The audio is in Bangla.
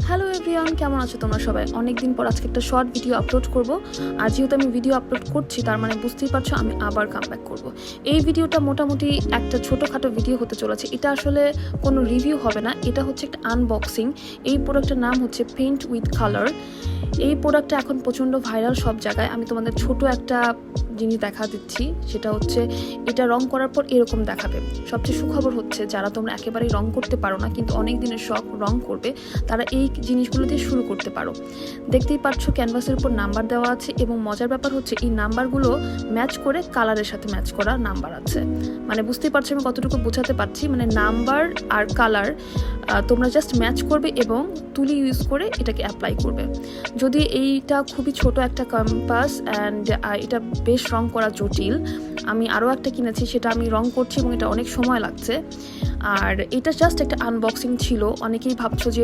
হ্যালো এভরিওয়ান, কেমন আছো তোমরা সবাই? অনেকদিন পর আজকে একটা শর্ট ভিডিও আপলোড করব। আর যেহেতু আমি ভিডিও আপলোড করছি, তার মানে বুঝতেই পারছো আমি আবার কামব্যাক করব। এই ভিডিওটা মোটামুটি একটা ছোটোখাটো ভিডিও হতে চলেছে। এটা আসলে কোনো রিভিউ হবে না, এটা হচ্ছে একটা আনবক্সিং। এই প্রোডাক্টের নাম হচ্ছে পেইন্ট উইথ কালার। এই প্রোডাক্টটা এখন প্রচণ্ড ভাইরাল সব জায়গায়। আমি তোমাদের ছোট একটা জিনিস দেখা দিচ্ছি, সেটা হচ্ছে এটা রং করার পর এরকম দেখাবে। সবচেয়ে সুখবর হচ্ছে যারা তোমরা একেবারেই রং করতে পারো না, কিন্তু অনেক দিনের শখ রং করবে, তারা এই জিনিসগুলো দিয়ে শুরু করতে পারো। দেখতেই পাচ্ছ ক্যানভাসের উপর নাম্বার দেওয়া আছে, এবং মজার ব্যাপার হচ্ছে এই নাম্বারগুলো ম্যাচ করে কালারের সাথে ম্যাচ করা নাম্বার আছে। মানে বুঝতেই পারছো আমি কতটুকু বোঝাতে পারছি। মানে নাম্বার আর কালার তোমরা জাস্ট ম্যাচ করবে এবং তুলি ইউজ করে এটাকে অ্যাপ্লাই করবে। যদি এইটা খুবই ছোট একটা ক্যানভাস অ্যান্ড এটা বেশ রং করা জটিল। আমি আরও একটা কিনেছি, সেটা আমি রং করছি এবং এটা অনেক সময় লাগছে। আর এটা জাস্ট একটা আনবক্সিং ছিল। অনেকেই ভাবছো যে